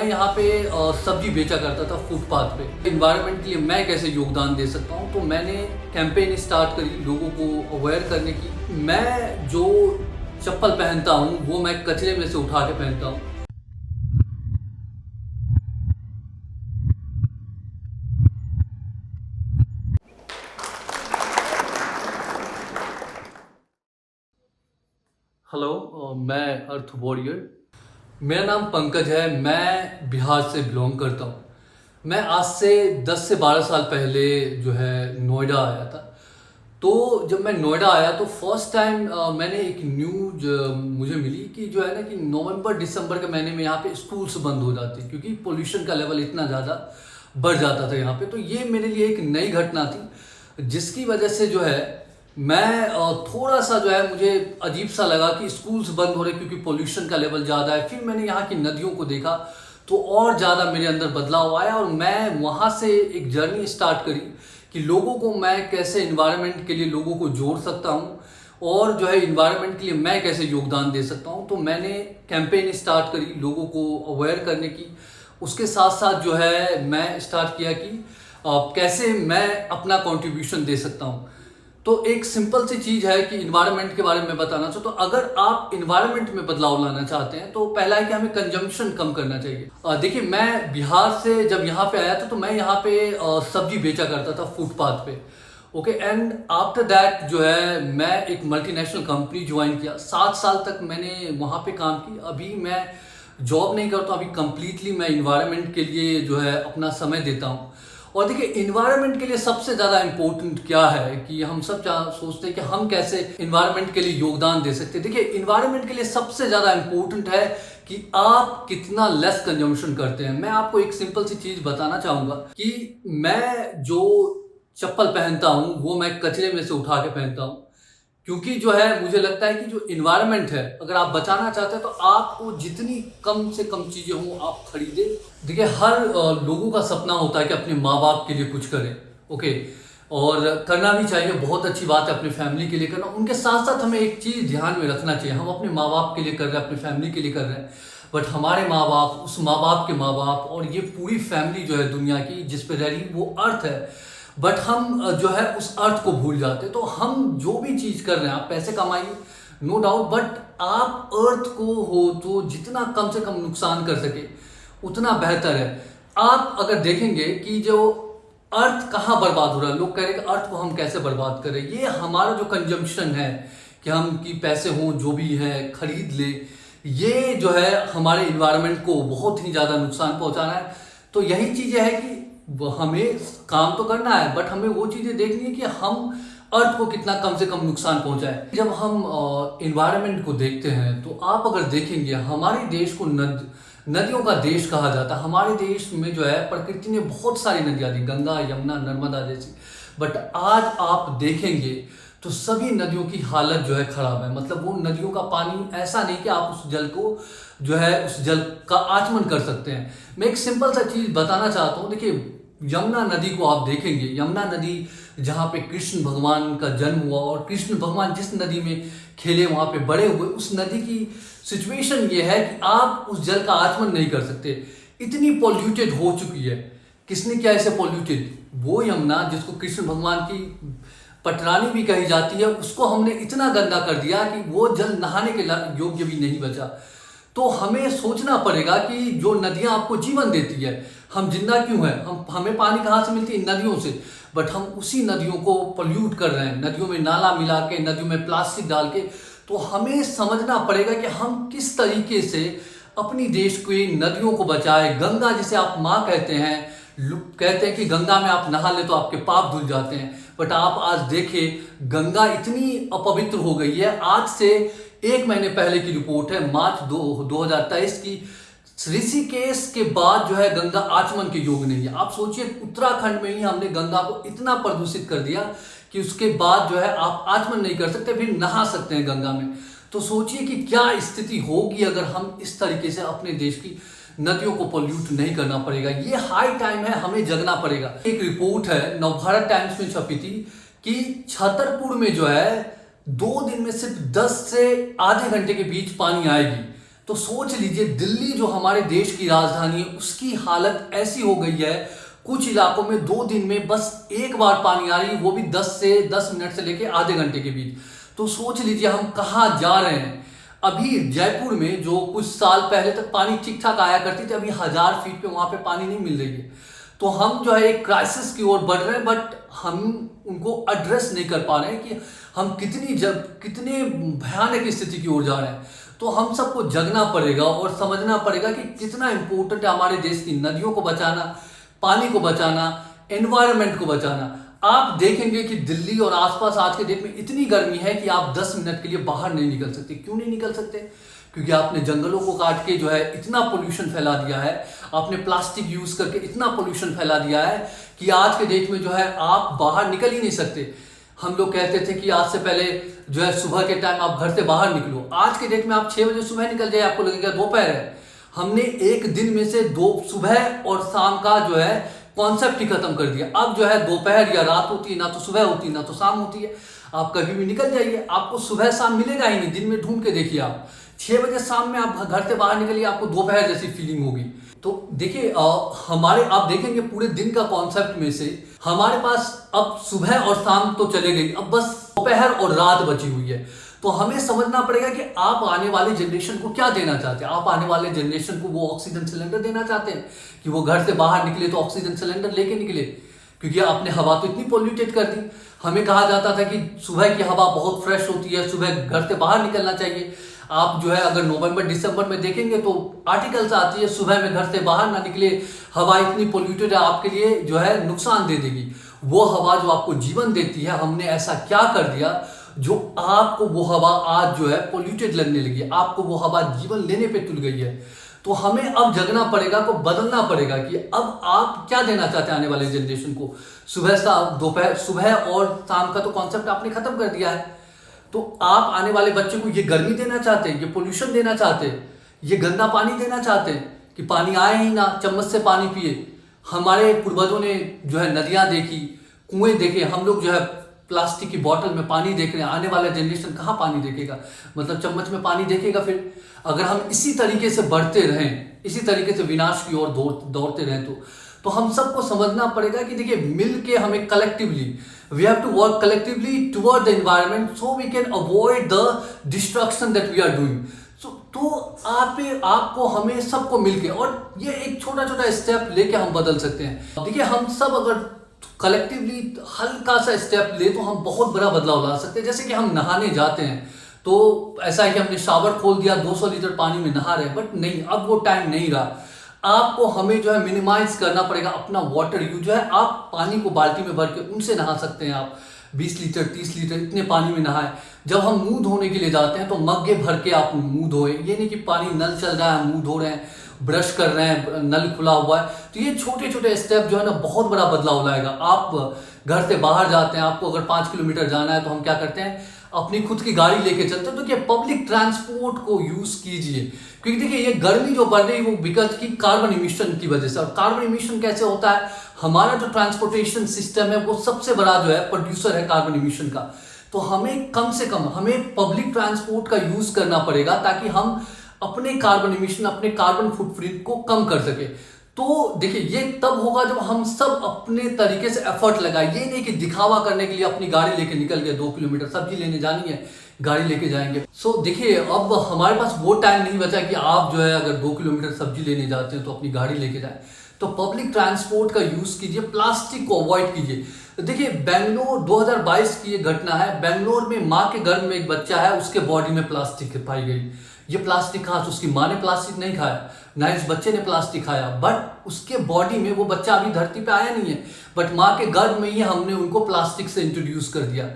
मैं यहाँ पे सब्जी बेचा करता था फुटपाथ पे। इन्वायरमेंट के लिए मैं कैसे योगदान दे सकता हूँ, तो मैंने कैंपेन स्टार्ट करी लोगों को अवेयर करने की। मैं जो चप्पल पहनता हूँ वो मैं कचरे में से उठा के पहनता हूँ। हेलो, मैं अर्थ वॉरियर। मेरा नाम पंकज है। मैं बिहार से बिलोंग करता हूँ। मैं आज से 10 से 12 साल पहले जो है नोएडा आया था। तो जब मैं नोएडा आया तो फर्स्ट टाइम मैंने एक न्यूज मुझे मिली कि जो है ना कि नवंबर दिसंबर के महीने में यहाँ पे स्कूल्स बंद हो जाते क्योंकि पोल्यूशन का लेवल इतना ज़्यादा बढ़ जाता था यहाँ पे। तो ये मेरे लिए एक नई घटना थी जिसकी वजह से जो है मैं थोड़ा सा जो है मुझे अजीब सा लगा कि स्कूल्स बंद हो रहे क्योंकि पोल्यूशन का लेवल ज़्यादा है। फिर मैंने यहाँ की नदियों को देखा तो और ज़्यादा मेरे अंदर बदलाव आया और मैं वहाँ से एक जर्नी स्टार्ट करी कि लोगों को मैं कैसे इन्वायरमेंट के लिए लोगों को जोड़ सकता हूँ और जो है इन्वायरमेंट के लिए मैं कैसे योगदान दे सकता हूँ। तो मैंने कैंपेन स्टार्ट करी लोगों को अवेयर करने की। उसके साथ साथ जो है मैं स्टार्ट किया कि कैसे मैं अपना कंट्रीब्यूशन दे सकता हूँ। तो एक सिंपल सी चीज़ है कि इन्वायरमेंट के बारे में बताना चाहूँ। तो अगर आप इन्वायरमेंट में बदलाव लाना चाहते हैं तो पहला है कि हमें कंजम्पशन कम करना चाहिए। देखिए, मैं बिहार से जब यहाँ पे आया था तो मैं यहाँ पे सब्जी बेचा करता था फुटपाथ पे। ओके, एंड आफ्टर दैट जो है मैं एक मल्टीनेशनल कंपनी ज्वाइन किया। 7 साल तक मैंने वहाँ पे काम की। अभी मैं जॉब नहीं करता, अभी कंप्लीटली मैं इन्वायरमेंट के लिए जो है अपना समय देता हूँ। और देखिए, इन्वायरमेंट के लिए सबसे ज़्यादा इम्पोर्टेंट क्या है कि हम सब सोचते हैं कि हम कैसे इन्वायरमेंट के लिए योगदान दे सकते हैं। देखिए, इन्वायरमेंट के लिए सबसे ज़्यादा इम्पोर्टेंट है कि आप कितना लेस कंजम्पशन करते हैं। मैं आपको एक सिंपल सी चीज़ बताना चाहूँगा कि मैं जो चप्पल पहनता हूँ वो मैं कचरे में से उठा के पहनता हूँ क्योंकि जो है मुझे लगता है कि जो इन्वायरमेंट है अगर आप बचाना चाहते हैं तो आपको जितनी कम से कम चीज़ें हों आप खरीदें। देखिए, हर लोगों का सपना होता है कि अपने माँ बाप के लिए कुछ करें। ओके, और करना भी चाहिए, बहुत अच्छी बात है अपनी फैमिली के लिए करना। उनके साथ साथ हमें एक चीज़ ध्यान में रखना चाहिए, हम अपने माँ बाप के लिए कर रहे हैं, अपनी फैमिली के लिए कर रहे हैं, बट हमारे माँ बाप, उस माँ बाप के माँ बाप और ये पूरी फैमिली जो है दुनिया की जिस पे रह रही वो अर्थ है, बट हम जो है उस अर्थ को भूल जाते। तो हम जो भी चीज़ कर रहे हैं, आप पैसे कमाइए नो डाउट, बट आप अर्थ को हो तो जितना कम से कम नुकसान कर सके उतना बेहतर है। आप अगर देखेंगे कि जो अर्थ कहाँ बर्बाद हो रहा है, लोग कह रहे हैं कि अर्थ को हम कैसे बर्बाद करें, ये हमारा जो कंजम्पशन है कि हम कि पैसे हों जो भी है खरीद ले, ये जो है हमारे इन्वायरमेंट को बहुत ही ज़्यादा नुकसान पहुँचाना है। तो यही चीज़ें है कि हमें काम तो करना है बट हमें वो चीज़ें देखनी है कि हम अर्थ को कितना कम से कम नुकसान पहुंचाए। जब हम इन्वायरमेंट को देखते हैं तो आप अगर देखेंगे हमारे देश को नदियों का देश कहा जाता है। हमारे देश में जो है प्रकृति ने बहुत सारी नदियाँ दी, गंगा, यमुना, नर्मदा जैसी, बट आज आप देखेंगे तो सभी नदियों की हालत जो है खराब है। मतलब वो नदियों का पानी ऐसा नहीं कि आप उस जल को जो है उस जल का आचमन कर सकते हैं। मैं एक सिंपल सा चीज़ बताना चाहता हूँ। देखिए, यमुना नदी को आप देखेंगे, यमुना नदी जहाँ पे कृष्ण भगवान का जन्म हुआ और कृष्ण भगवान जिस नदी में खेले वहाँ पे बड़े हुए, उस नदी की सिचुएशन ये है कि आप उस जल का आचमन नहीं कर सकते, इतनी पॉल्यूटेड हो चुकी है। किसने किया इसे पॉल्यूटेड? वो यमुना जिसको कृष्ण भगवान की पटरानी भी कही जाती है, उसको हमने इतना गंदा कर दिया कि वो जल नहाने के योग्य भी नहीं बचा। तो हमें सोचना पड़ेगा कि जो नदियाँ आपको जीवन देती है, हम जिंदा क्यों हैं, हमें पानी कहाँ से मिलती है? नदियों से, बट हम उसी नदियों को पोल्यूट कर रहे हैं, नदियों में नाला मिला के, नदियों में प्लास्टिक डाल के। तो हमें समझना पड़ेगा कि हम किस तरीके से अपनी देश की नदियों को बचाए। गंगा जिसे आप माँ कहते हैं, कहते हैं कि गंगा में आप नहा ले तो आपके पाप धुल जाते हैं, बट आप आज देखें गंगा इतनी अपवित्र हो गई है। आज से 1 महीने पहले की रिपोर्ट है, मार्च 2023 की, ऋषिकेश के बाद जो है गंगा आचमन के योग नहीं है। आप सोचिए, उत्तराखंड में ही हमने गंगा को इतना प्रदूषित कर दिया कि उसके बाद जो है आप आचमन नहीं कर सकते, फिर नहा सकते हैं गंगा में। तो सोचिए कि क्या स्थिति होगी अगर हम इस तरीके से अपने देश की नदियों को पोल्यूट नहीं करना पड़ेगा। ये हाई टाइम है, हमें जगना पड़ेगा। एक रिपोर्ट है नवभारत टाइम्स में छपी थी कि छतरपुर में जो है 2 दिन में सिर्फ 10 से आधे घंटे के बीच पानी आएगी। तो तो सोच लीजिए दिल्ली जो हमारे देश की राजधानी है उसकी हालत ऐसी हो गई है, कुछ इलाकों में 2 दिन में बस एक बार पानी आ रही है, वो भी 10 मिनट से लेके आधे घंटे के बीच। तो सोच लीजिए हम कहाँ जा रहे हैं। अभी जयपुर में जो कुछ साल पहले तक पानी ठीक ठाक आया करती थी, अभी 1000 फीट पे वहां पे पानी नहीं मिल रही है। तो हम जो है एक क्राइसिस की ओर बढ़ रहे हैं, बट हम उनको एड्रेस नहीं कर पा रहे हैं कि हम कितने भयानक स्थिति की ओर जा रहे हैं। तो हम सबको जगना पड़ेगा और समझना पड़ेगा कि कितना इंपॉर्टेंट है हमारे देश की नदियों को बचाना, पानी को बचाना, एनवायरनमेंट को बचाना। आप देखेंगे कि दिल्ली और आसपास आज के डेट में इतनी गर्मी है कि आप 10 मिनट के लिए बाहर नहीं निकल सकते। क्यों नहीं निकल सकते? क्योंकि आपने जंगलों को काट के जो है इतना पोल्यूशन फैला दिया है, आपने प्लास्टिक यूज करके इतना पोल्यूशन फैला दिया है कि आज के डेट में जो है आप बाहर निकल ही नहीं सकते। हम लोग कहते थे कि आज से पहले जो है सुबह के टाइम आप घर से बाहर निकलो, आज के डेट में आप 6 बजे सुबह निकल जाए आपको लगेगा दोपहर है। हमने एक दिन में से 2 सुबह और शाम का जो है कॉन्सेप्ट ही खत्म कर दिया। अब जो है दोपहर या रात होती है, ना तो सुबह होती है ना तो शाम होती है। आप कभी भी निकल जाइए, आपको सुबह शाम मिलेगा ही नहीं। दिन में ढूंढ के देखिए, आप 6 बजे शाम में आप घर से बाहर निकलिए, आपको दोपहर जैसी फीलिंग होगी। तो देखिए आप देखेंगे पूरे दिन का कॉन्सेप्ट में से हमारे पास अब सुबह और शाम तो चले गई, अब बस दोपहर और रात बची हुई है। तो हमें समझना पड़ेगा कि आप आने वाले जनरेशन को क्या देना चाहते हैं। आप आने वाले जनरेशन को वो ऑक्सीजन सिलेंडर देना चाहते हैं कि वो घर से बाहर निकले तो ऑक्सीजन सिलेंडर लेके निकले, क्योंकि आपने हवा तो इतनी पोल्यूटेड कर दी। हमें कहा जाता था कि सुबह की हवा बहुत फ्रेश होती है, सुबह घर से बाहर निकलना चाहिए। आप जो है अगर नवंबर दिसंबर में देखेंगे तो आर्टिकल्स आती है सुबह में घर से बाहर ना निकले, हवा इतनी पोल्यूटेड है, आपके लिए जो है नुकसान दे देगी। वो हवा जो आपको जीवन देती है, हमने ऐसा क्या कर दिया जो आपको वो हवा आज जो है पोल्यूटेड लगने लगी, आपको वो हवा जीवन लेने पे तुल गई है। तो हमें अब जगना पड़ेगा, को बदलना पड़ेगा कि अब आप क्या देना चाहते हैं आने वाले जनरेशन को। सुबह और शाम का तो कॉन्सेप्ट आपने खत्म कर दिया है। तो आप आने वाले बच्चे को ये गर्मी देना चाहते हैं, ये पोल्यूशन देना चाहते हैं, ये गंदा पानी देना चाहते हैं कि पानी आए ही ना, चम्मच से पानी पिए। हमारे पूर्वजों ने जो है नदियां देखी, कुएं देखे, हम लोग जो है प्लास्टिक की बोतल में पानी देख रहे हैं। आने वाला जनरेशन कहाँ पानी देखेगा, मतलब चम्मच में पानी देखेगा। फिर अगर हम इसी तरीके से बढ़ते रहें, इसी तरीके से विनाश की ओर दौड़ते रहें तो हम सबको समझना पड़ेगा कि देखिए मिल के हमें collectively we have to work collectively toward the environment so we can avoid the destruction that we are doing. तो आपको हमें सबको मिलके और ये एक छोटा छोटा स्टेप लेके हम बदल सकते हैं। देखिए हम सब अगर कलेक्टिवली हल्का सा स्टेप ले तो हम बहुत बड़ा बदलाव ला सकते हैं। जैसे कि हम नहाने जाते हैं तो ऐसा है कि हमने शावर खोल दिया, 200 लीटर पानी में नहा रहे हैं, बट नहीं, अब वो टाइम नहीं रहा। आपको हमें जो है मिनिमाइज करना पड़ेगा अपना वाटर यूज। जो है आप पानी को बाल्टी में भर के उनसे नहा सकते हैं, आप 20 लीटर 30 लीटर इतने पानी में नहाए। जब हम मुंह धोने के लिए जाते हैं तो मग्गे भर के आप मुंह धोए, ये नहीं कि पानी नल चल रहा है मुंह धो रहे हैं, ब्रश कर रहे हैं नल खुला हुआ है। तो ये छोटे छोटे स्टेप जो है ना बहुत बड़ा बदलाव लाएगा। आप घर से बाहर जाते हैं, आपको अगर 5 किलोमीटर जाना है तो हम क्या करते हैं, अपनी खुद की गाड़ी लेके चलते हैं। तो क्या पब्लिक ट्रांसपोर्ट को यूज कीजिए, क्योंकि देखिए ये गर्मी जो बढ़ रही है वो बिकॉज की कार्बन इमिशन की वजह से। और कार्बन इमिशन कैसे होता है, हमारा जो ट्रांसपोर्टेशन सिस्टम है वो सबसे बड़ा जो है प्रोड्यूसर है कार्बन इमिशन का। तो हमें कम से कम हमें पब्लिक ट्रांसपोर्ट का यूज करना पड़ेगा ताकि हम अपने कार्बन इमिशन, अपने कार्बन फुटप्रिंट को कम कर सके। तो देखिए ये तब होगा जब हम सब अपने तरीके से एफर्ट लगाए। ये नहीं कि दिखावा करने के लिए अपनी गाड़ी लेके निकल गए, 2 किलोमीटर सब्जी लेने जानी है गाड़ी लेके जाएंगे। सो देखिए अब हमारे पास वो टाइम नहीं बचा कि आप जो है अगर 2 किलोमीटर सब्जी लेने जाते हैं तो अपनी गाड़ी लेके जाए। तो पब्लिक ट्रांसपोर्ट का यूज कीजिए, प्लास्टिक को अवॉइड कीजिए। देखिए बेंगलोर 2022 की ये घटना है। बेंगलोर में माँ के गर्भ में एक बच्चा है, उसके बॉडी में प्लास्टिक पाई गई। ये प्लास्टिक कहाँ से, उसकी माँ ने प्लास्टिक नहीं खाया, ना इस बच्चे ने प्लास्टिक खाया, बट उसके बॉडी में, वो बच्चा अभी धरती पे आया नहीं है, बट माँ के गर्भ में ही हमने उनको प्लास्टिक से इंट्रोड्यूस कर दिया।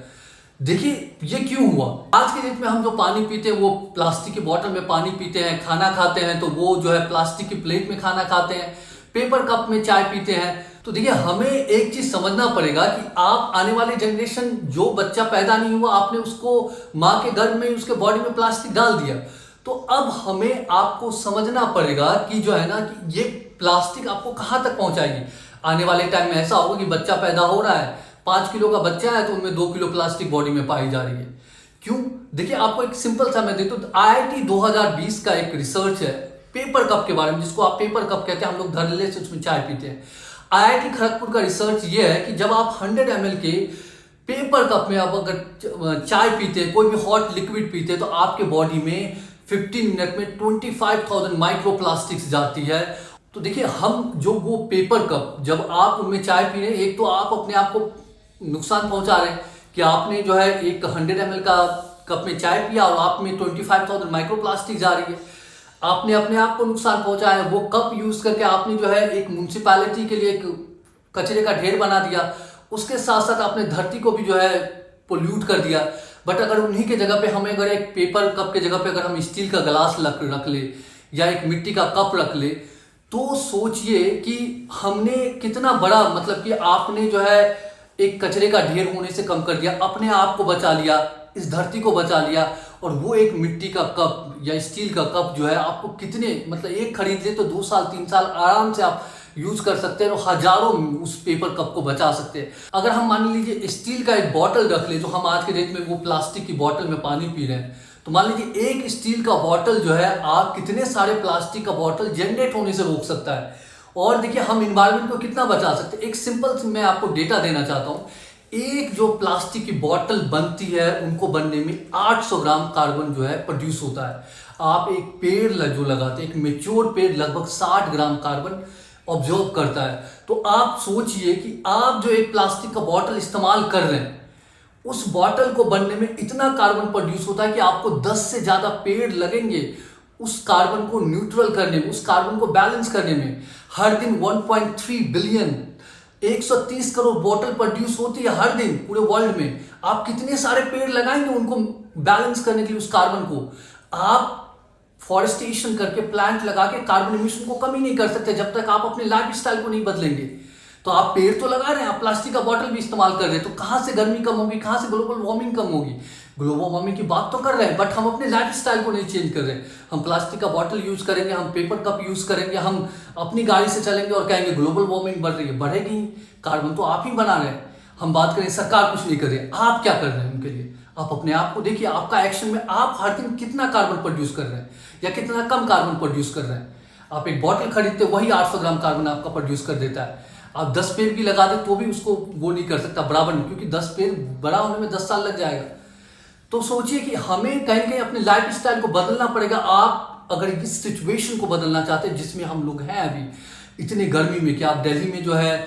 देखिए ये क्यों हुआ। आज के डेट में हम जो पानी पीते हैं वो प्लास्टिक की बोतल में पानी पीते हैं, खाना खाते हैं तो वो जो है प्लास्टिक की प्लेट में खाना खाते हैं, पेपर कप में चाय पीते हैं। तो देखिए हमें एक चीज समझना पड़ेगा कि आप आने वाले जनरेशन, जो बच्चा पैदा नहीं हुआ आपने उसको माँ के गर्भ में उसके बॉडी में प्लास्टिक डाल दिया। तो अब हमें आपको समझना पड़ेगा कि जो है ना कि ये प्लास्टिक आपको कहाँ तक पहुंचाएगी। आने वाले टाइम में ऐसा होगा कि बच्चा पैदा हो रहा है, 5 किलो का बच्चा है तो उनमें 2 किलो प्लास्टिक बॉडी में पाई जा रही है। क्यों? देखिए आपको एक सिंपल सा मैं देता हूँ। IIT 2020 का एक रिसर्च है पेपर कप के बारे में, जिसको आप पेपर कप कहते हैं, हम लोग धड़ल्ले से उसमें चाय पीते हैं। IIT खड़गपुर का रिसर्च ये है कि जब आप 100 ml के पेपर कप में आप अगर चाय पीते हैं, कोई भी हॉट लिक्विड पीते हैं, तो आपके बॉडी में 15 मिनट में 25,000 माइक्रोप्लास्टिक्स जाती है। तो देखिए हम जो वो पेपर कप, जब आप उनमें चाय पी रहे हैं, एक तो आप अपने आप को नुकसान पहुंचा रहे हैं कि आपने जो है एक 100 ml का कप में चाय पिया और आप में 25,000 माइक्रोप्लास्टिक जा रही है। आपने अपने आप को नुकसान पहुंचाया है। वो कप यूज करके आपने जो है एक म्युनिसिपैलिटी के लिए एक कचरे का ढेर बना दिया, उसके साथ साथ आपने धरती को भी जो है पोल्यूट कर दिया। बट अगर उन्हीं के जगह पे हमें अगर एक पेपर कप के जगह पे अगर हम स्टील का गिलास रख ले या एक मिट्टी का कप रख ले, तो सोचिए कि हमने कितना बड़ा, मतलब कि आपने जो है एक कचरे का ढेर होने से कम कर दिया, अपने आप को बचा लिया, इस धरती को बचा लिया। और वो एक मिट्टी का कप या स्टील का कप जो है आपको कितने, मतलब एक खरीद ले तो 2 साल 3 साल आराम से आप यूज कर सकते हैं और हजारों उस पेपर कप को बचा सकते हैं। अगर हम मान लीजिए स्टील का एक बॉटल रख ले, जो हम आज के डेट में वो प्लास्टिक की बॉटल में पानी पी रहे हैं, तो मान लीजिए एक स्टील का बॉटल जो है आप कितने सारे प्लास्टिक का बॉटल जनरेट होने से रोक सकता है। और देखिए हम इन्वायरमेंट को कितना बचा सकते हैं। एक सिंपल मैं आपको डेटा देना चाहता हूँ। एक जो प्लास्टिक की बॉटल बनती है, उनको बनने में 800 ग्राम कार्बन जो है प्रोड्यूस होता है। आप एक पेड़ जो लगाते हैं, एक मेच्योर पेड़ लगभग 60 ग्राम कार्बन ऑब्जर्व करता है। तो आप सोचिए कि आप जो एक प्लास्टिक का बॉटल इस्तेमाल कर रहे हैं, उस बॉटल को बनने में इतना कार्बन प्रोड्यूस होता है कि आपको 10 से ज्यादा पेड़ लगेंगे उस कार्बन को न्यूट्रल करने में, उस कार्बन को बैलेंस करने में। हर दिन 1.3 बिलियन 130 करोड़ बॉटल प्रोड्यूस होती है हर दिन पूरे वर्ल्ड में। आप कितने सारे पेड़ लगाएंगे उनको बैलेंस करने के लिए, उस कार्बन को? आप फॉरेस्टेशन करके प्लांट लगा के कार्बन एमिशन को कम ही नहीं कर सकते जब तक आप अपने लाइफ स्टाइल को नहीं बदलेंगे। तो आप पेड़ तो लगा रहे हैं, आप प्लास्टिक का बॉटल भी इस्तेमाल कर रहे हैं, तो कहां से गर्मी कम होगी, कहां से ग्लोबल वार्मिंग कम होगी? ग्लोबल वार्मिंग की बात तो कर रहे हैं, बट हम अपने लाइफ स्टाइल को नहीं चेंज कर रहे हैं। हम प्लास्टिक का बॉटल यूज करेंगे, हम पेपर कप यूज करेंगे, हम अपनी गाड़ी से चलेंगे और कहेंगे ग्लोबल वार्मिंग बढ़ रही है। बढ़ेगी, कार्बन तो आप ही बना रहे हैं। हम बात करें सरकार कुछ नहीं कर रही है, आप क्या कर रहे हैं उनके लिए? आप अपने आप को देखिए, आपका एक्शन में आप हर दिन कितना कार्बन प्रोड्यूस कर रहे हैं या कितना कम कार्बन प्रोड्यूस कर रहे हैं। आप एक बॉटल खरीदते वही 800 ग्राम कार्बन आपका प्रोड्यूस कर देता है। आप 10 पेड़ भी लगा दे तो भी उसको वो नहीं कर सकता बराबर नहीं, क्योंकि 10 पेड़ बड़ा होने में 10 साल लग जाएगा। तो सोचिए कि हमें कहीं कहीं अपने लाइफ स्टाइल को बदलना पड़ेगा। आप अगर इस सिचुएशन को बदलना चाहते हैं जिसमें हम लोग हैं अभी इतने गर्मी में, कि आप दिल्ली में जो है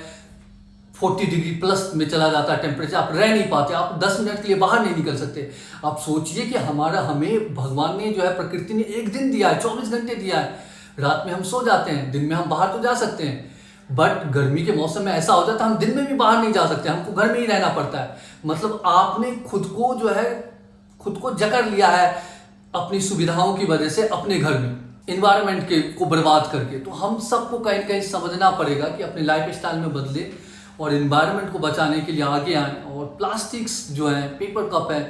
40 डिग्री प्लस में चला जाता है टेम्परेचर, आप रह नहीं पाते, आप 10 मिनट के लिए बाहर नहीं निकल सकते। आप सोचिए कि हमें भगवान ने जो है, प्रकृति ने एक दिन दिया है, 24 घंटे दिया है। रात में हम सो जाते हैं, दिन में हम बाहर तो जा सकते हैं, बट गर्मी के मौसम में ऐसा हो जाता है हम दिन में भी बाहर नहीं जा सकते, हमको घर में ही रहना पड़ता है। मतलब आपने खुद को जकड़ लिया है अपनी सुविधाओं की वजह से अपने घर में, इन्वायरमेंट को बर्बाद करके। तो हम सबको कहीं कहीं समझना पड़ेगा कि अपने लाइफ स्टाइल में बदले और इन्वायरमेंट को बचाने के लिए आगे आएँ। और प्लास्टिक्स जो है, पेपर कप है,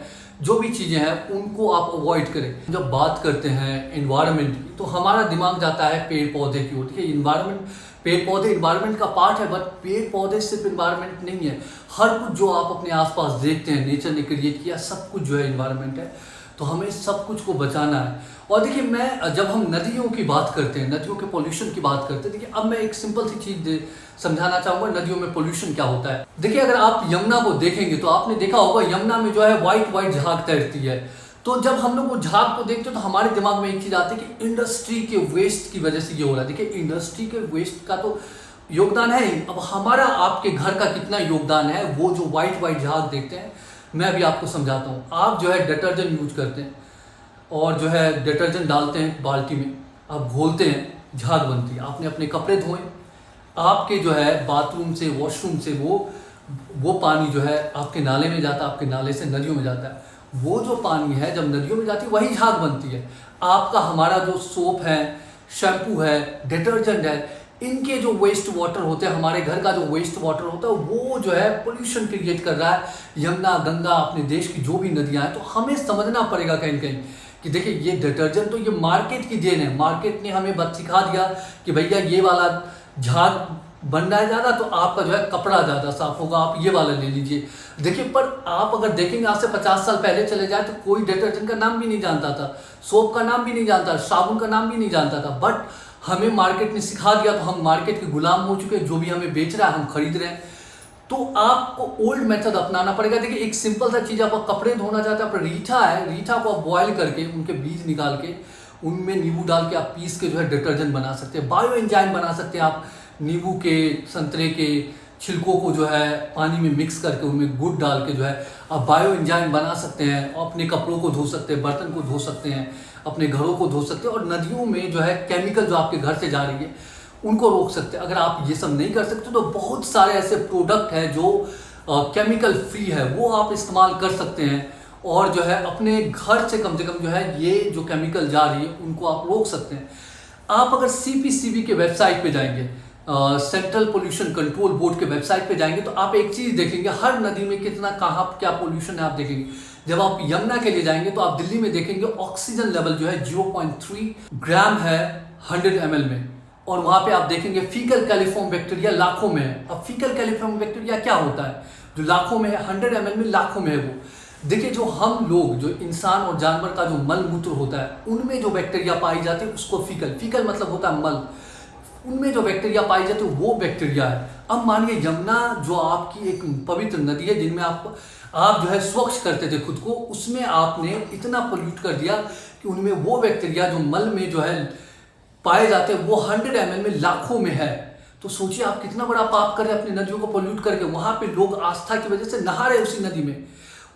जो भी चीज़ें हैं उनको आप अवॉइड करें। जब बात करते हैं इन्वायरमेंट की, तो हमारा दिमाग जाता है पेड़ पौधे की ओर। ठीक है, इन्वायरमेंट, पेड़ पौधे इन्वायरमेंट का पार्ट है, बट पेड़ पौधे सिर्फ इन्वायरमेंट नहीं है। हर कुछ जो आप अपने आसपास देखते हैं, नेचर ने क्रिएट किया, सब कुछ जो है इन्वायरमेंट है। तो हमें सब कुछ को बचाना है। और देखिए जब हम नदियों की बात करते हैं, नदियों के पोल्यूशन की बात करते हैं, देखिए अब मैं एक सिंपल सी चीज़ समझाना चाहूँगा नदियों में पोल्यूशन क्या होता है। देखिए अगर आप यमुना को देखेंगे तो आपने देखा होगा यमुना में जो है व्हाइट झाग तैरती है। तो जब हम लोग वो झाग को देखते हैं तो हमारे दिमाग में एक चीज़ आती है कि इंडस्ट्री के वेस्ट की वजह से ये हो रहा है। देखिए इंडस्ट्री के वेस्ट का तो योगदान है ही, अब हमारा आपके घर का कितना योगदान है। वो जो व्हाइट झाग देखते हैं, मैं अभी आपको समझाता हूँ। आप जो है डिटर्जेंट यूज करते हैं और जो है डिटर्जेंट डालते हैं बाल्टी में, आप घोलते हैं, झाग बनती है। आपने अपने कपड़े धोए, आपके जो है बाथरूम से, वॉशरूम से वो पानी जो है आपके नाले में जाता है, आपके नाले से नदियों में जाता है। वो जो पानी है जब नदियों में जाती है वही झाग बनती है। आपका हमारा जो सोप है, शैम्पू है, डिटर्जेंट है, इनके जो वेस्ट वाटर होते हैं, हमारे घर का जो वेस्ट वाटर होता है, वो जो है पोल्यूशन क्रिएट कर रहा है। यमुना, गंगा, अपने देश की जो भी नदियां हैं, तो हमें समझना पड़ेगा कहीं कहीं कि देखिए ये डिटर्जेंट तो ये मार्केट की देन है। मार्केट ने हमें बस सिखा दिया कि भैया ये वाला झाग बन रहा है ज़्यादा तो आपका जो है कपड़ा ज़्यादा साफ होगा, आप ये वाला ले लीजिए। देखिए, पर आप अगर देखेंगे आज से 50 साल पहले चले जाए तो कोई डिटर्जेंट का नाम भी नहीं जानता था, सोप का नाम भी नहीं जानता, साबुन का नाम भी नहीं जानता था। बट हमें मार्केट ने सिखा दिया तो हम मार्केट के गुलाम हो चुके हैं, जो भी हमें बेच रहा है हम खरीद रहे हैं। तो आपको ओल्ड मेथड अपनाना पड़ेगा। देखिए, एक सिंपल सा चीज़, आप कपड़े धोना चाहते हैं, आप रीठा है, रीठा को आप बॉयल करके उनके बीज निकाल के उनमें नींबू डाल के आप पीस के जो है डिटर्जेंट बना सकते हैं, बायो एंजाइम बना सकते हैं। आप नींबू के, संतरे के छिलकों को जो है पानी में मिक्स करके उनमें गुड़ डाल के जो है आप बायो एंजाइम बना सकते हैं। अपने कपड़ों को धो सकते हैं, बर्तन को धो सकते हैं, अपने घरों को धो सकते हैं, और नदियों में जो है केमिकल जो आपके घर से जा रही है उनको रोक सकते हैं। अगर आप ये सब नहीं कर सकते तो बहुत सारे ऐसे प्रोडक्ट हैं जो केमिकल फ्री है, वो आप इस्तेमाल कर सकते हैं, और जो है अपने घर से कम जो है ये जो केमिकल जा रही है उनको आप रोक सकते हैं। आप अगर CPCB के वेबसाइट पे जाएंगे, सेंट्रल पोल्यूशन कंट्रोल बोर्ड के वेबसाइट पे जाएंगे, तो आप एक चीज़ देखेंगे, हर नदी में कितना कहाँ क्या पोल्यूशन है आप देखेंगे। जब आप यमुना के लिए जाएंगे तो आप दिल्ली में देखेंगे ऑक्सीजन लेवल जो है 0.3 ग्राम है 100 ml में, और वहाँ पे आप देखेंगे फीकल कैलिफॉर्म बैक्टीरिया लाखों में है। अब फीकल कैलिफॉर्म बैक्टीरिया क्या होता है, जो लाखों में है, 100 ml में लाखों में है वो। देखिए, जो हम लोग, जो इंसान और जानवर का जो मल मूत्र होता है उनमें जो बैक्टीरिया पाई जाती है उसको फीकल मतलब होता है मल, उनमें जो बैक्टीरिया पाई जाती है वो बैक्टीरिया है। अब मानिए यमुना जो आपकी एक पवित्र नदी है, जिनमें आप जो है स्वच्छ करते थे खुद को, उसमें आपने इतना पोल्यूट कर दिया कि उनमें वो बैक्टीरिया जो मल में जो है पाए जाते हैं वो 100 ml में लाखों में है। तो सोचिए आप कितना बड़ा पाप कर रहे हैं अपनी नदियों को पोल्यूट करके। वहां पे लोग आस्था की वजह से नहा रहे हैं उसी नदी में,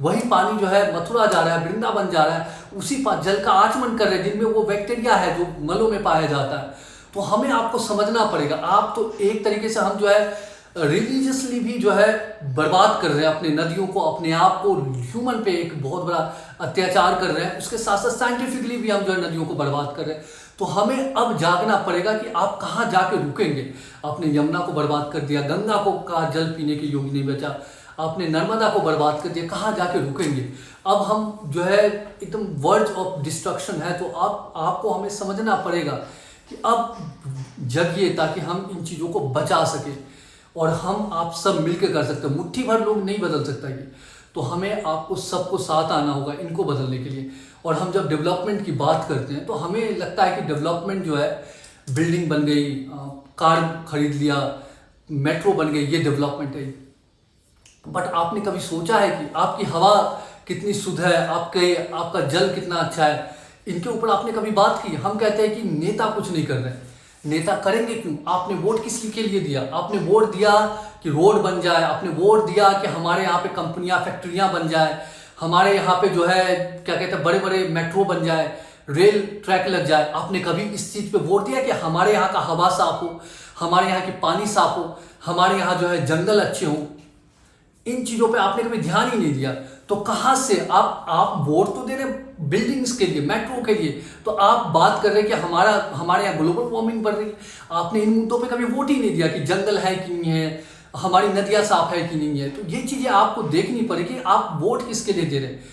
वही पानी जो है मथुरा जा रहा है, वृंदावन जा रहा है, उसी जल का आचमन कर रहे हैं जिनमें वो बैक्टीरिया है जो मलों में पाया जाता है। तो हमें आपको समझना पड़ेगा। आप तो एक तरीके से हम जो है रिलीजियसली भी जो है बर्बाद कर रहे हैं अपने नदियों को, अपने आप को, ह्यूमन पे एक बहुत बड़ा अत्याचार कर रहे हैं। उसके साथ साथ साइंटिफिकली भी हम जो है नदियों को बर्बाद कर रहे हैं। तो हमें अब जागना पड़ेगा कि आप कहाँ जाके रुकेंगे। आपने यमुना को बर्बाद कर दिया, गंगा को का जल पीने के योग्य नहीं बचा, आपने नर्मदा को बर्बाद कर दिया, कहाँ जाके रुकेंगे। अब हम जो है एकदम वर्ज ऑफ डिस्ट्रक्शन है। तो आपको हमें समझना पड़ेगा कि अब जगिए ताकि हम इन चीज़ों को बचा सके, और हम आप सब मिलकर कर सकते हैं। मुट्ठी भर लोग नहीं बदल सकता ये, तो हमें आपको सबको साथ आना होगा इनको बदलने के लिए। और हम जब डेवलपमेंट की बात करते हैं तो हमें लगता है कि डेवलपमेंट जो है बिल्डिंग बन गई, कार खरीद लिया, मेट्रो बन गई, ये डेवलपमेंट है। बट आपने कभी सोचा है कि आपकी हवा कितनी शुद्ध है, आपका जल कितना अच्छा है, इनके ऊपर आपने कभी बात की? हम कहते हैं कि नेता कुछ नहीं कर रहे हैं। नेता करेंगे क्यों? आपने वोट किस के लिए दिया? आपने वोट दिया कि रोड बन जाए, आपने वोट दिया कि हमारे यहाँ पे कंपनियां, फैक्ट्रियां बन जाए, हमारे यहाँ पे जो है क्या कहते हैं बड़े बड़े मेट्रो बन जाए, रेल ट्रैक लग जाए। आपने कभी इस चीज़ पे वोट दिया कि हमारे यहाँ का हवा साफ हो, हमारे यहाँ की पानी साफ हो, हमारे यहाँ जो है जंगल अच्छे हों? इन चीज़ों पे आपने कभी ध्यान ही नहीं दिया। तो कहाँ से आप वोट तो दे रहे बिल्डिंग्स के लिए, मेट्रो के लिए, तो आप बात कर रहे हैं कि हमारे यहाँ ग्लोबल वार्मिंग बढ़ रही है। आपने इन मुद्दों पे कभी वोट ही नहीं दिया कि जंगल है कि नहीं है, हमारी नदियाँ साफ है कि नहीं है। तो ये चीज़ें आपको देखनी पड़ेगी। आप वोट किसके लिए दे रहे हैं?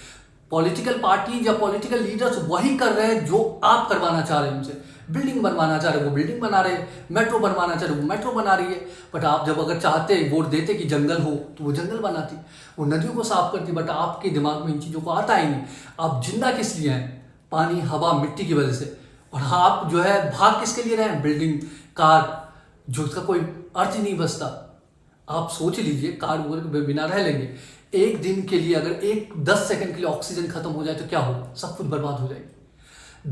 पॉलिटिकल पार्टी या पॉलिटिकल लीडर्स वही कर रहे हैं जो आप करवाना चाह रहे हैं उनसे। बिल्डिंग बनवाना चाह रहे वो बिल्डिंग बना रहे हैं, मेट्रो बनवाना चाह रहे वो मेट्रो बना रही है। बट आप जब अगर चाहते वोट देते कि जंगल हो तो वो जंगल बनाती, वो नदियों को साफ करती। बट आपके दिमाग में इन चीज़ों को आता ही नहीं। आप जिंदा किस लिए हैं? पानी, हवा, मिट्टी की वजह से। और आप जो है भाग किसके लिए रहे हैं? बिल्डिंग, कार, जो उसका कोई अर्थ ही नहीं बचता। आप सोच लीजिए, कार के बिना रह लेंगे एक दिन के लिए, अगर 10 सेकंड के लिए ऑक्सीजन खत्म हो जाए तो क्या होगा? सब कुछ बर्बाद हो जाएगी।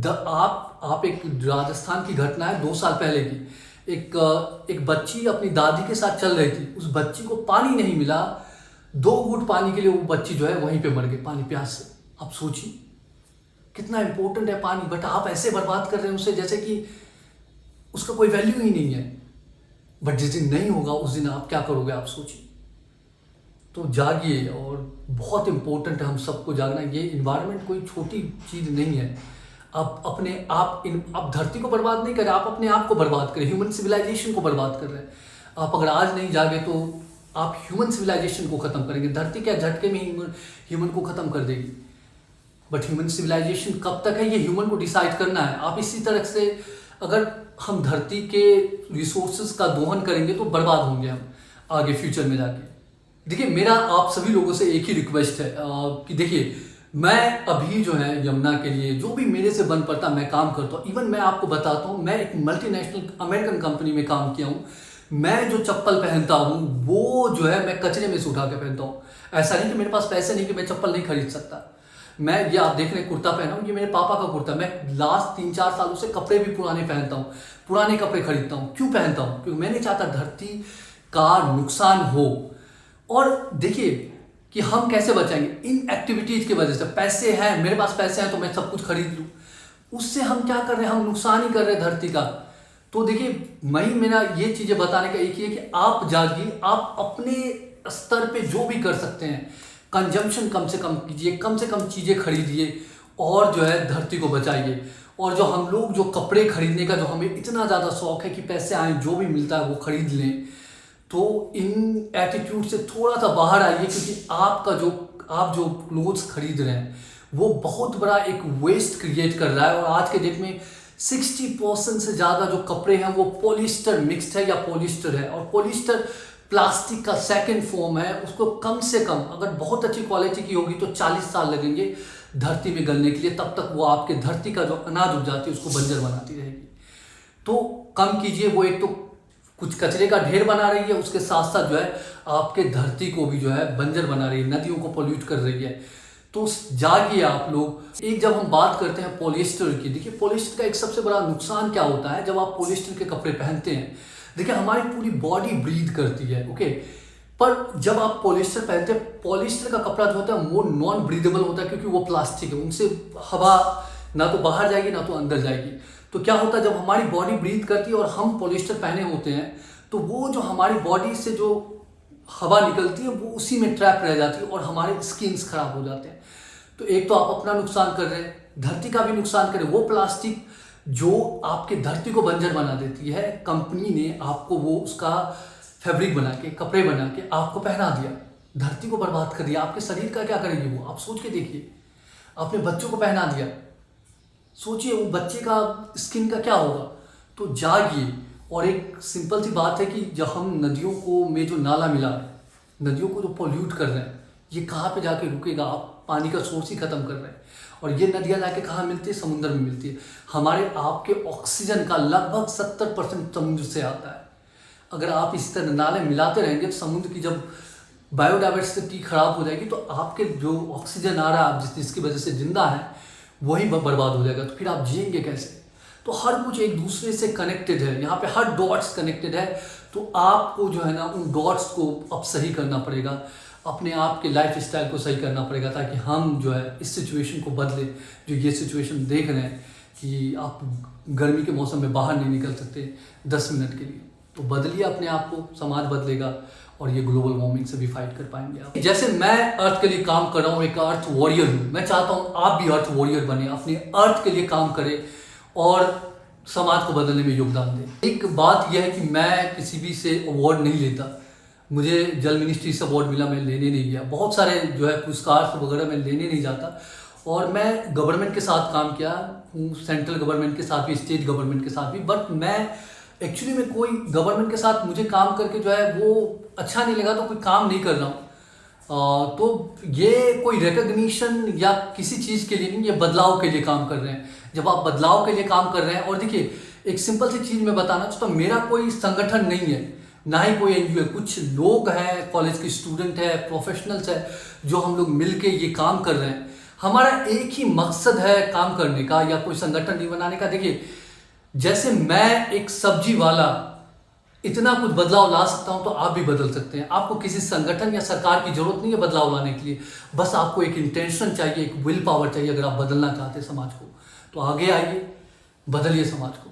आप एक राजस्थान की घटना है 2 साल पहले की। एक बच्ची अपनी दादी के साथ चल रही थी, उस बच्ची को पानी नहीं मिला, 2 घूंट पानी के लिए वो बच्ची जो है वहीं पे मर गई पानी प्यास से। आप सोचिए कितना इंपॉर्टेंट है पानी, बट आप ऐसे बर्बाद कर रहे हैं उसे जैसे कि उसका कोई वैल्यू ही नहीं है। बट जिस दिन नहीं होगा उस दिन आप क्या करोगे? आप सोचिए। तो जागिए, और बहुत इंपॉर्टेंट है हम सबको जागना। ये इन्वायरमेंट कोई छोटी चीज़ नहीं है। आप धरती को बर्बाद नहीं कर रहे, आप अपने आप को बर्बाद करें, ह्यूमन सिविलाइजेशन को बर्बाद कर रहे हैं। आप अगर आज नहीं जागे तो आप ह्यूमन सिविलाइजेशन को ख़त्म करेंगे। धरती क्या झटके में ह्यूमन को ख़त्म कर देगी। बट ह्यूमन सिविलाइजेशन कब तक है ये ह्यूमन को डिसाइड करना है। आप इसी तरह से अगर हम धरती के रिसोर्सेज का दोहन करेंगे तो बर्बाद होंगे हम आगे फ्यूचर में जाके। देखिए, मेरा आप सभी लोगों से एक ही रिक्वेस्ट है कि देखिए, मैं अभी जो है यमुना के लिए जो भी मेरे से बन पड़ता मैं काम करता हूँ। इवन मैं आपको बताता हूँ, मैं एक मल्टीनेशनल अमेरिकन कंपनी में काम किया हूँ। मैं जो चप्पल पहनता हूँ वो जो है मैं कचरे में से उठा के पहनता हूँ। ऐसा नहीं कि मेरे पास पैसे नहीं कि मैं चप्पल नहीं खरीद सकता। मैं ये आप देख रहे हैं कुर्ता पहना हूँ, ये मेरे पापा का कुर्ता। मैं लास्ट 3-4 सालों से कपड़े भी पुराने पहनता हूँ, पुराने कपड़े खरीदता हूँ। क्यों पहनता हूँ? क्योंकि मैं नहीं चाहता धरती का नुकसान हो। और देखिए कि हम कैसे बचाएंगे इन एक्टिविटीज की वजह से। पैसे हैं, मेरे पास पैसे हैं तो मैं सब कुछ खरीद लूँ, उससे हम क्या कर रहे हैं? हम नुकसान ही कर रहे हैं धरती का। तो देखिए, मेरा ये चीजें बताने का एक ही है कि आप जागिए, आप अपने स्तर पे जो भी कर सकते हैं कंजम्पशन कम से कम कीजिए, कम से कम चीज़ें खरीदिए और जो है धरती को बचाइए। और जो हम लोग जो कपड़े खरीदने का जो हमें इतना ज़्यादा शौक है कि पैसे आए जो भी मिलता है वो खरीद लें, तो इन एटीट्यूड से थोड़ा सा बाहर आइए। क्योंकि आप जो क्लोथ्स खरीद रहे हैं वो बहुत बड़ा एक वेस्ट क्रिएट कर रहा है। और आज के डेट में 60% से ज़्यादा जो कपड़े हैं वो पॉलिस्टर मिक्स्ड है या पॉलिस्टर है। और पॉलिस्टर प्लास्टिक का सेकंड फॉर्म है। उसको कम से कम अगर बहुत अच्छी क्वालिटी की होगी तो 40 साल लगेंगे धरती में गलने के लिए। तब तक वो आपके धरती का जो अनाज उग जाती है उसको बंजर बनाती रहेगी। तो कम कीजिए। वो एक तो कुछ कचरे का ढेर बना रही है, उसके साथ साथ जो है आपके धरती को भी जो है बंजर बना रही है, नदियों को पोल्यूट कर रही है। तो जागिए आप लोग। एक जब हम बात करते हैं पॉलिस्टर की, देखिए पॉलिस्टर का एक सबसे बड़ा नुकसान क्या होता है जब आप पॉलिस्टर के कपड़े पहनते हैं। देखिए, हमारी पूरी बॉडी ब्रीथ करती है, ओके। पर जब आप पॉलिस्टर पहनते हैं, पॉलिस्टर का कपड़ा जो होता है वो नॉन ब्रीदेबल होता है क्योंकि वो प्लास्टिक है। उनसे हवा ना तो बाहर जाएगी ना तो अंदर जाएगी। तो क्या होता है जब हमारी बॉडी ब्रीथ करती है और हम पॉलिस्टर पहने होते हैं तो वो जो हमारी बॉडी से जो हवा निकलती है वो उसी में ट्रैप रह जाती है और हमारे स्किन्स खराब हो जाते हैं। तो एक तो आप अपना नुकसान कर रहे हैं, धरती का भी नुकसान कर रहे हैं। वो प्लास्टिक जो आपके धरती को बंजर बना देती है, कंपनी ने आपको वो उसका फैब्रिक बना के, कपड़े बना के आपको पहना दिया, धरती को बर्बाद कर दिया। आपके शरीर का क्या करेगी वो? आप सोच के देखिए। आपने बच्चों को पहना दिया, सोचिए वो बच्चे का स्किन का क्या होगा। तो जागिए। और एक सिंपल सी बात है कि जब हम नदियों को में जो नाला मिला है, नदियों को जो पोल्यूट कर रहे हैं, ये कहाँ पे जाके रुकेगा? आप पानी का सोर्स ही खत्म कर रहे हैं। और ये नदियाँ जाके कहाँ मिलती है? समुद्र में मिलती है। हमारे आपके ऑक्सीजन का लगभग 70% समुद्र से आता है। अगर आप इसी तरह नाले मिलाते रहेंगे तो समुद्र की जब बायोडाइवर्सिटी खराब हो जाएगी तो आपके जो ऑक्सीजन आ रहा है, आप जिसकी वजह से जिंदा है, वही बर्बाद हो जाएगा। तो फिर आप जिएंगे कैसे? तो हर कुछ एक दूसरे से कनेक्टेड है, यहाँ पे हर डॉट्स कनेक्टेड है। तो आपको जो है ना उन डॉट्स को अब सही करना पड़ेगा, अपने आप के लाइफ स्टाइल को सही करना पड़ेगा ताकि हम जो है इस सिचुएशन को बदले। जो ये सिचुएशन देख रहे हैं कि आप गर्मी के मौसम में बाहर नहीं निकल सकते 10 मिनट के लिए, तो बदलिए अपने आप को, समाज बदलेगा और ये ग्लोबल वार्मिंग से भी फाइट कर पाएंगे आप। जैसे मैं अर्थ के लिए काम कर रहा हूँ, एक अर्थ वॉरियर हूँ, मैं चाहता हूँ आप भी अर्थ वॉरियर बने, अपने अर्थ के लिए काम करें और समाज को बदलने में योगदान दें। एक बात यह है कि मैं किसी भी से अवार्ड नहीं लेता। मुझे जल मिनिस्ट्री से अवार्ड मिला, मैं लेने नहीं गया। बहुत सारे जो है पुरस्कार वगैरह मैं लेने नहीं जाता। और मैं गवर्नमेंट के साथ काम किया हूँ, सेंट्रल गवर्नमेंट के साथ भी, स्टेट गवर्नमेंट के साथ भी। बट मैं एक्चुअली में कोई गवर्नमेंट के साथ मुझे काम करके जो है वो अच्छा नहीं लगा, तो कोई काम नहीं कर रहा हूँ। तो ये कोई रिकग्निशन या किसी चीज़ के लिए नहीं, ये बदलाव के लिए काम कर रहे हैं। जब आप बदलाव के लिए काम कर रहे हैं, और देखिए एक सिंपल सी चीज़ मैं बताना चाहता हूँ, मेरा कोई संगठन नहीं है, ना ही कोई एनजीओ है। कुछ लोग हैं, कॉलेज के स्टूडेंट है, प्रोफेशनल्स है, जो हम लोग मिलके ये काम कर रहे हैं। हमारा एक ही मकसद है काम करने का, या कोई संगठन नहीं बनाने का। देखिए जैसे मैं एक सब्जी वाला इतना कुछ बदलाव ला सकता हूं, तो आप भी बदल सकते हैं। आपको किसी संगठन या सरकार की जरूरत नहीं है बदलाव लाने के लिए, बस आपको एक इंटेंशन चाहिए, एक विल पावर चाहिए। अगर आप बदलना चाहते हैं समाज को, तो आगे आइए, बदलिए समाज को।